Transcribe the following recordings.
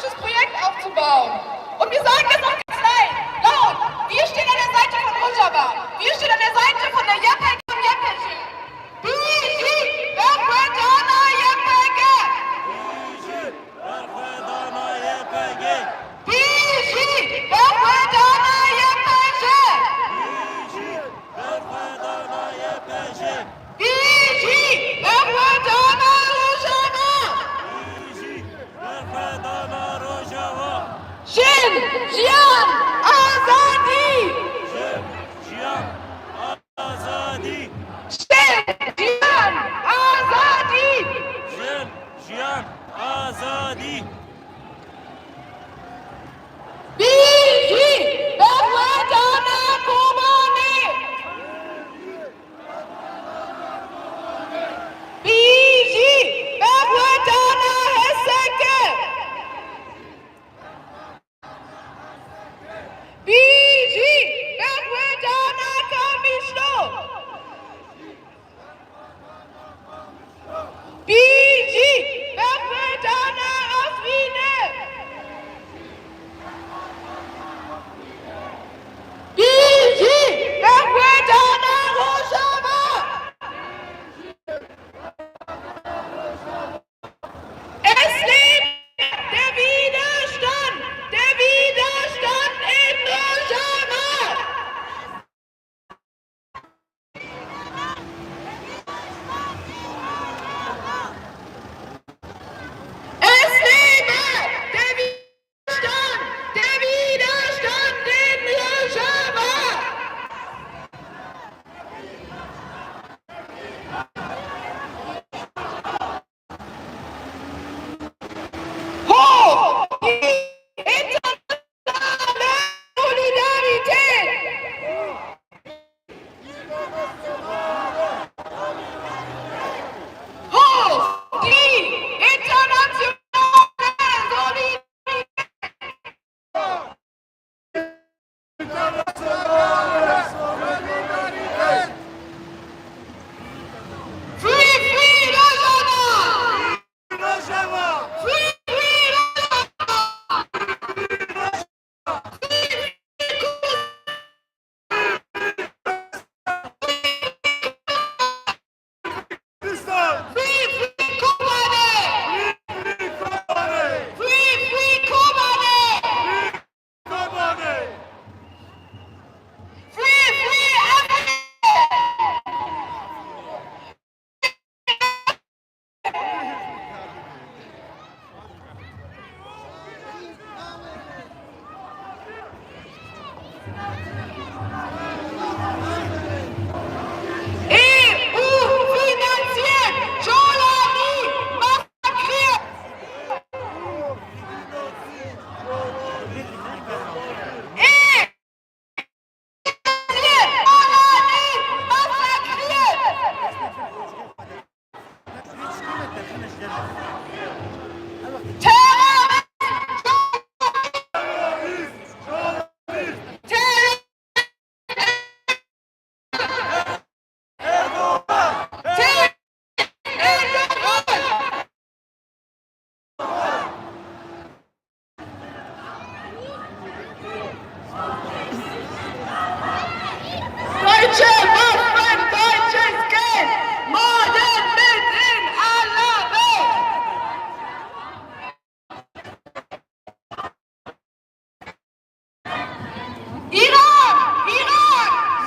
demokratisches Projekt aufzubauen. Und wir sagen das auch ganz laut. Wir stehen an der Seite von Rojava. Wir stehen an der Seite von der YPG und YPG. Bizi Bekvedana YPG. Bizi Bekvedana YPG. Bizi Bekvedana Rojava. Jin Jian Azadi. Jian Azadi. Jian Azadi. Jian Azadi. Bizi Bekvedana Kobani. Bizi Bekvedana Heseke. Bizi Bekvedana Kamishno. Bizi Bekvedana Asvine. Bizi Bekvedana Rojava. Es lebt der Widerstand in Rojava. Es lebe der Widerstand in Rojava. Hoch die internationale Solidarität! Hoch die internationale Solidarität! Free Rojava! Free EU-finanziert, Jolani massakriert. Jolani massakriert. Deutsche Waffen, deutsches Geld, Morden mit in aller Welt. Iran,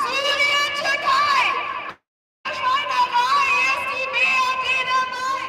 Syrien, Türkei. Schweinerei ist die BRD dabei.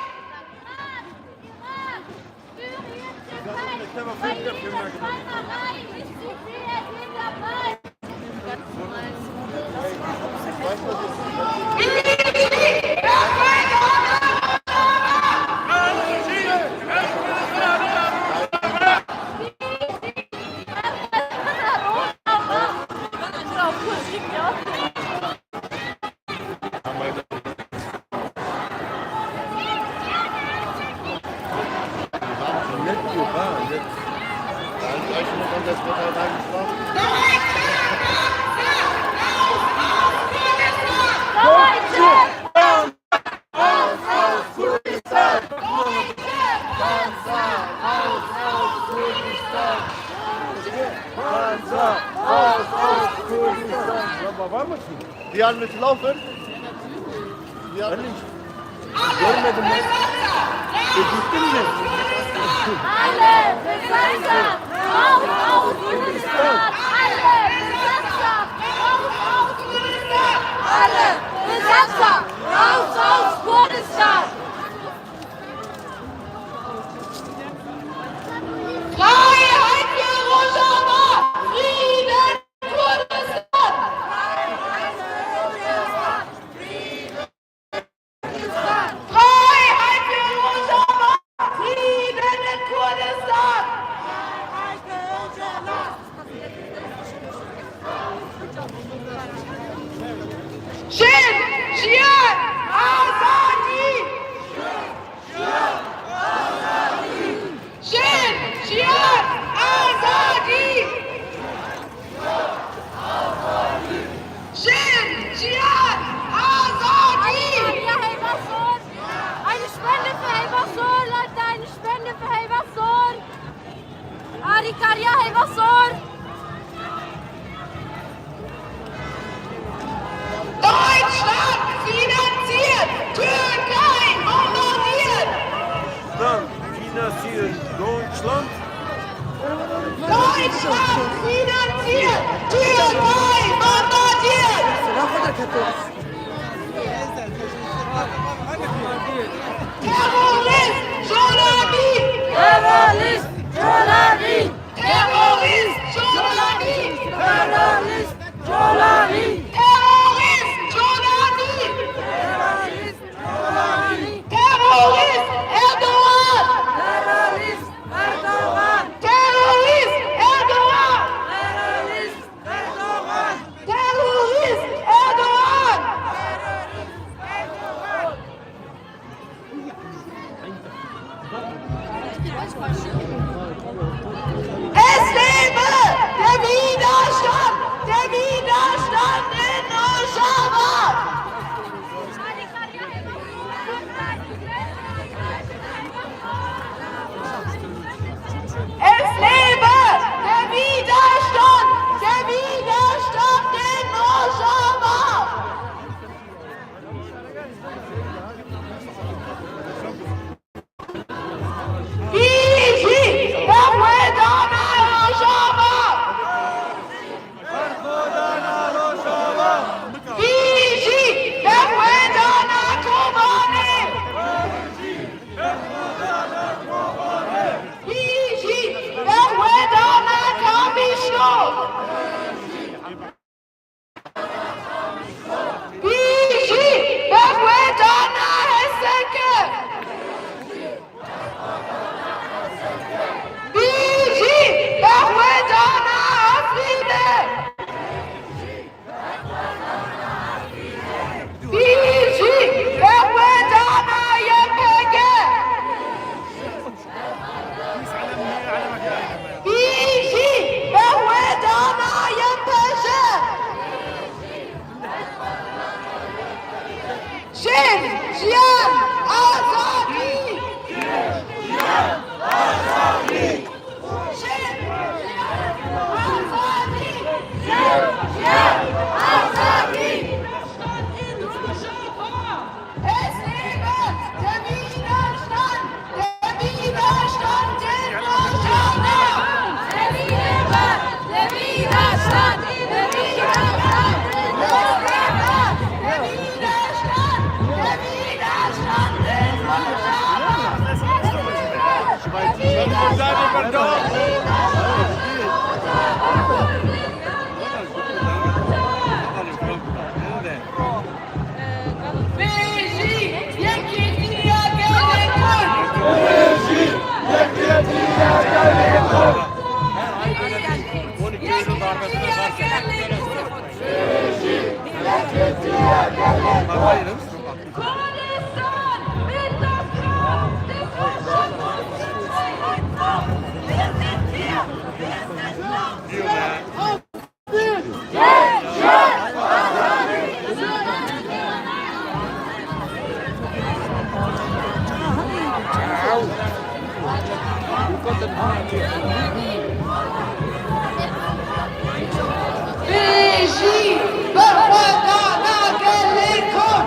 Das Raus aus Diyaneti laufen. Görmedim ben. Gittin mi? Alle Besetzer! Raus aus Kurdistan! Alle Besetzer! Raus aus Kurdistan! Alle Besetzer! Raus aus Kurdistan! Freiheit für Rojava! Frieden Kurdistan! Freiheit für Rojava! Frieden in Kurdistan! Shin! Jian! Azadi! Shin! Jian! Azadi! Shin! Jian! Azadi! Ja, Helberson! Eine Spende für Helberson, Leute! Eine Spende für Helberson! Arikaria Helberson! Deutschland finanziert! Türkei bombardiert! Dann finanzieren Deutschland. Deutschland finanziert! Türkei bombardiert! Terrorist Jolani! Terrorist! Jolani! Terrorist Jolani! Terrorist! Jolani! Terrorist Jolani! Terrorist! Jolani! Terrorist Erdogan! Terrorist! Erdogan! Terrorist Erdogan! Terrorist! Erdogan! Terrorist Erdogan! Es lebe der Widerstand! Der Widerstand in Rojava! Es lebe der Widerstand! Der Widerstand in Rojava! Fiji! Perdona Rojava! Fiji! Perdona Kobane! Fiji! Perdona Kamishno! Fiji! Perdona Hesseke! Fiji! Perdona Afrine! Fiji! Perdona Yepege! Fiji! Perdona Yepege! Shin! Jian! Azadi! Shin! Jian! Azadi! Azadi! Es lebe der Widerstand! Der Widerstand in Rojava! Der Widerstand! Der Widerstand! Der Widerstand! Der Widerstand! Der Widerstand in Rojava! Fiji! Yekitiya Gelekul! Kurdistan wird das Haus des Faschismus! Wir sind hier! Wir sind hier! Regie, Befördana Gelikon.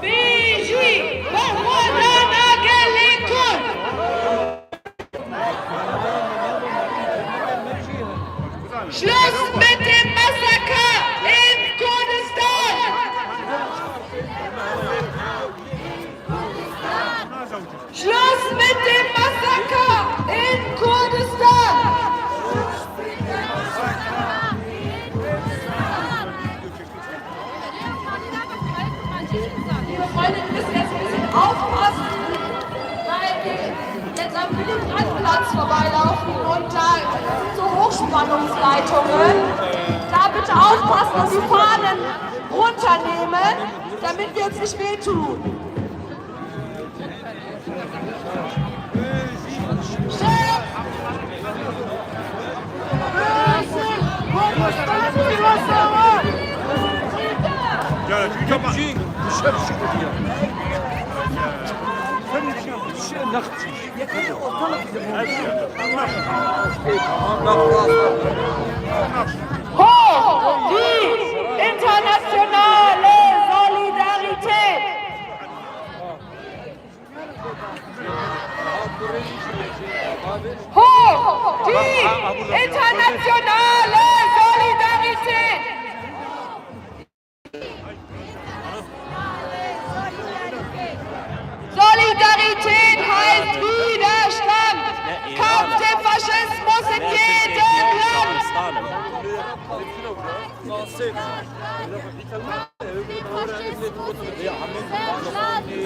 Regie, Befördana Gelikon. Schluss mit dem Massaker in Kurdistan! Schluss mit dem Massaker in Kurdistan! Liebe Freunde, wir müssen jetzt ein bisschen aufpassen, weil wir jetzt am Willy-Brandt-Platz vorbeilaufen und da sind so Hochspannungsleitungen. Da bitte aufpassen und die Fahnen runternehmen, damit wir uns nicht wehtun. Ja, natürlich kann man. Hoch die internationale Solidarität! Hoch die internationale Solidarität! Solidarität heißt Widerstand! Kampf dem Faschismus in jedem Land!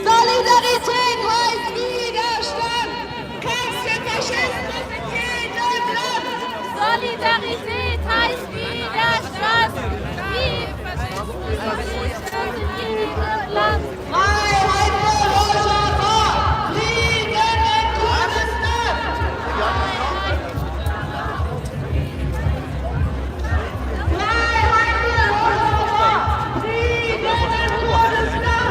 Solidarität heißt Widerstand! Kampf dem Faschismus in jedem Land! Solidarität heißt Widerstand. Widerstand in jedem Land. Freiheit für Rojava! Frieden in Kurdistan! Freiheit für Rojava! Frieden in Kurdistan!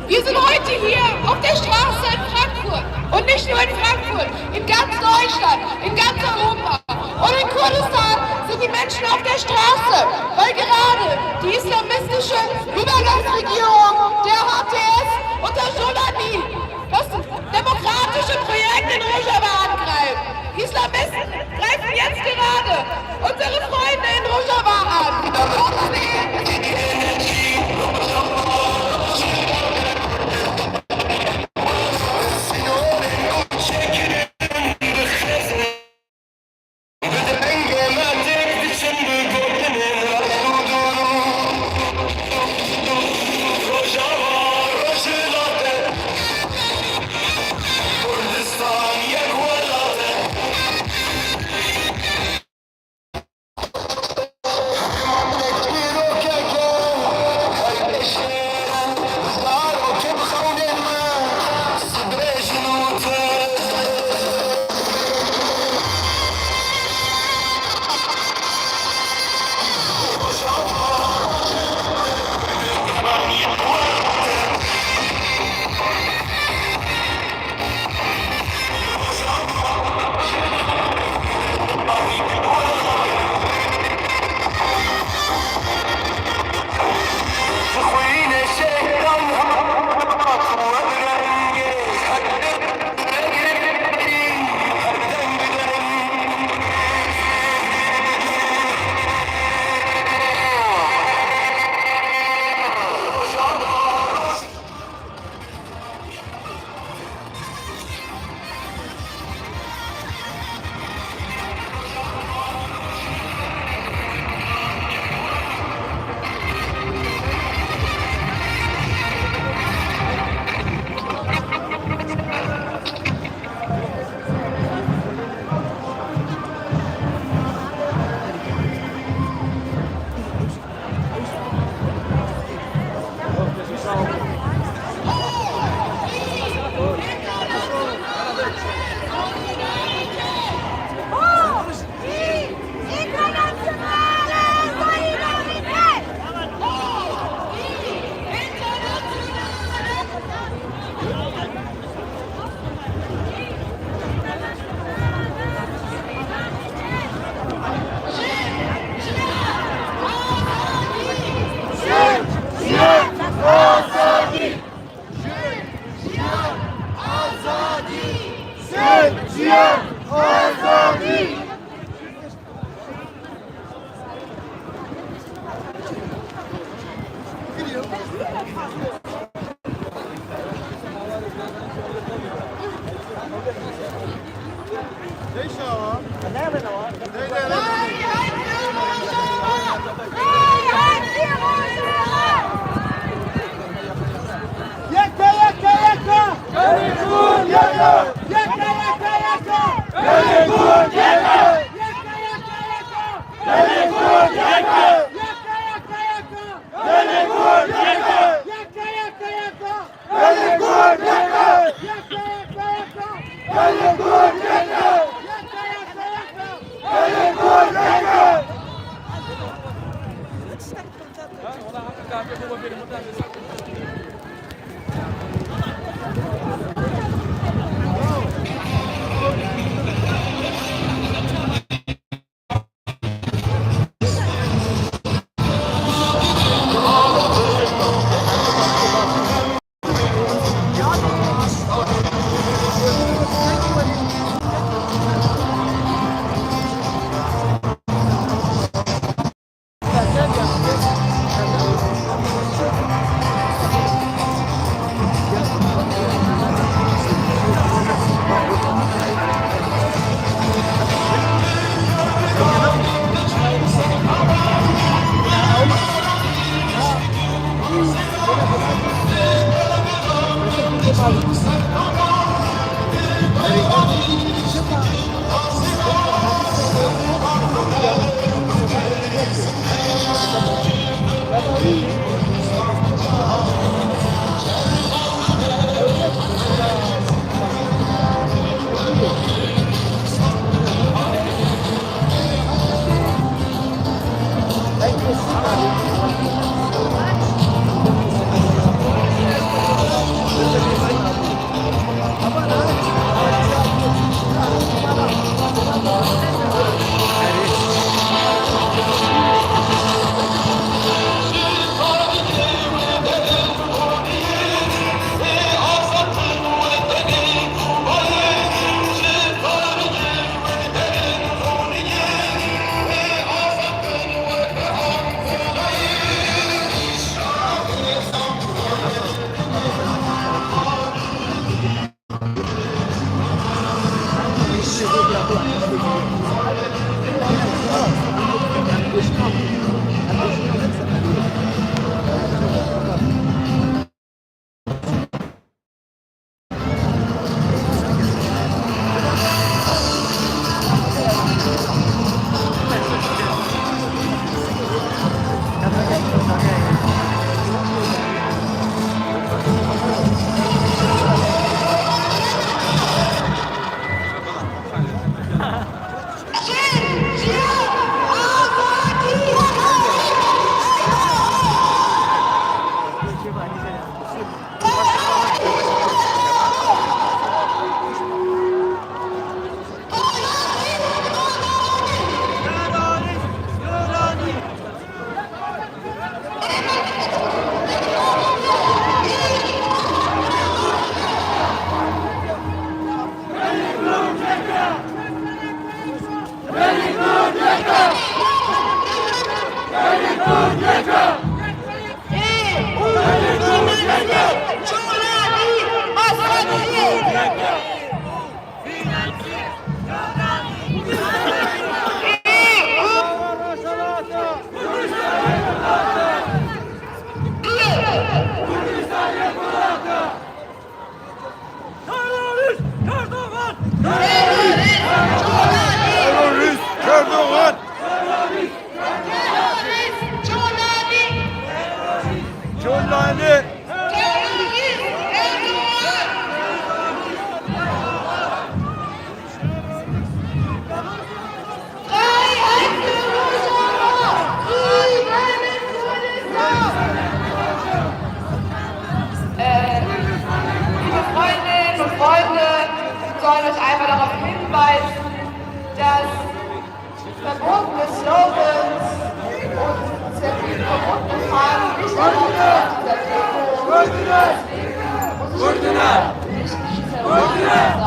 Wir sind heute hier auf der Straße in Frankfurt und nicht nur in Frankfurt, in ganz Deutschland, in ganz Europa. Und in Kurdistan sind die Menschen auf der Straße, weil gerade die islamistische Übergangsregierung der HTS unter Jolani das demokratische Projekt in Rojava angreift. Die Islamisten greifen jetzt gerade unsere Freunde in Rojava an. Terörist Erdoğan! Çolani! Liebe Freundinnen und Freunde, wir sollen euch einmal darauf hinweisen, dass verbotene Slogans und verbotene Fragen nicht erlaubt sind. Dieser Demo. Nicht Terroristen sein.